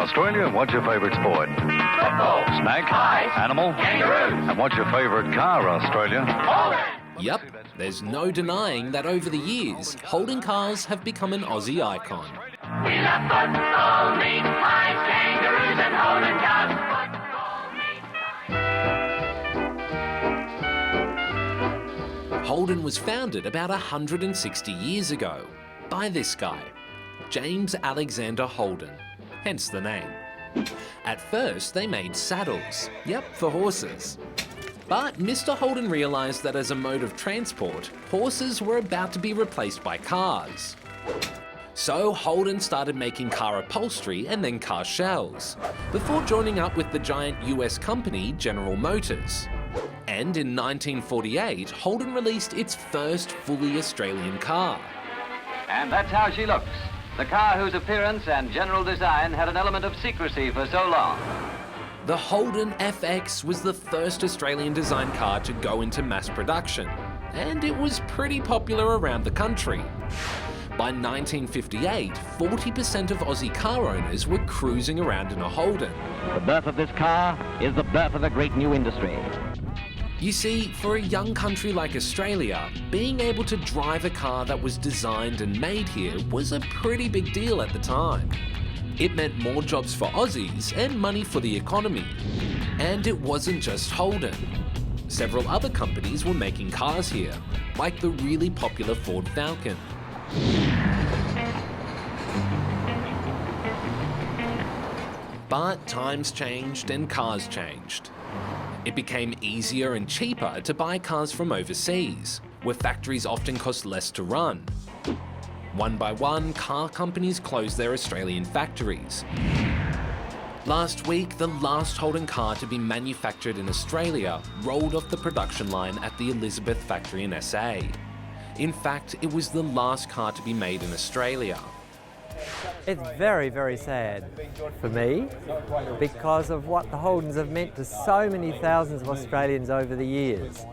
Australia, what's your favourite sport? Football. Snack? Ice. Animal? Kangaroos. And what's your favourite car, Australia? Holden. Yep, there's no denying that over the years, Holden cars have become an Aussie icon. We love football, meat pies, kangaroos, and Holden cars. Football, meat pies. Holden was founded about 160 years ago by this guy, James Alexander Holden, hence the name. At first, they made saddles, yep, for horses. But Mr. Holden realised that as a mode of transport, horses were about to be replaced by cars. So Holden started making car upholstery and then car shells, before joining up with the giant US company General Motors. And in 1948, Holden released its first fully Australian car. And that's how she looks. The car whose appearance and general design had an element of secrecy for so long. The Holden FX was the first Australian designed car to go into mass production, and it was pretty popular around the country. By 1958, 40% of Aussie car owners were cruising around in a Holden. The birth of this car is the birth of a great new industry. You see, for a young country like Australia, being able to drive a car that was designed and made here was a pretty big deal at the time. It meant more jobs for Aussies and money for the economy. And it wasn't just Holden. Several other companies were making cars here, like the really popular Ford Falcon. But times changed and cars changed. It became easier and cheaper to buy cars from overseas, where factories often cost less to run. One by one, car companies closed their Australian factories. Last week, the last Holden car to be manufactured in Australia rolled off the production line at the Elizabeth factory in SA. In fact, it was the last car to be made in Australia. It's very, very sad for me because of what the Holdens have meant to so many thousands of Australians over the years.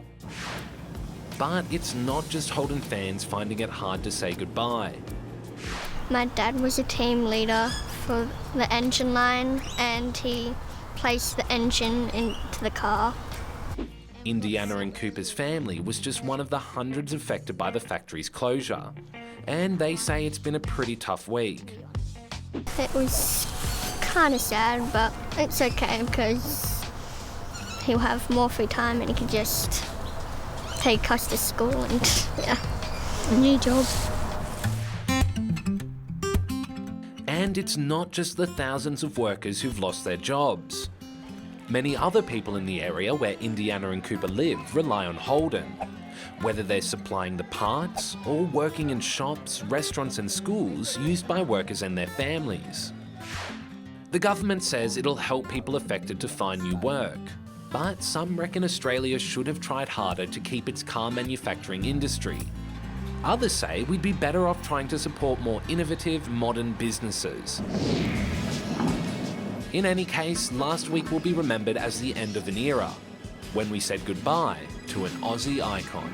But it's not just Holden fans finding it hard to say goodbye. My dad was a team leader for the engine line and he placed the engine into the car. Indiana and Cooper's family was just one of the hundreds affected by the factory's closure, and they say it's been a pretty tough week. It was kind of sad, but it's okay because he'll have more free time and he can just take us to school and, yeah, a new job. And it's not just the thousands of workers who've lost their jobs. Many other people in the area where Indiana and Cooper live rely on Holden, whether they're supplying the parts or working in shops, restaurants and schools used by workers and their families. The government says it'll help people affected to find new work, but some reckon Australia should have tried harder to keep its car manufacturing industry. Others say we'd be better off trying to support more innovative, modern businesses. In any case, last week will be remembered as the end of an era, when we said goodbye to an Aussie icon.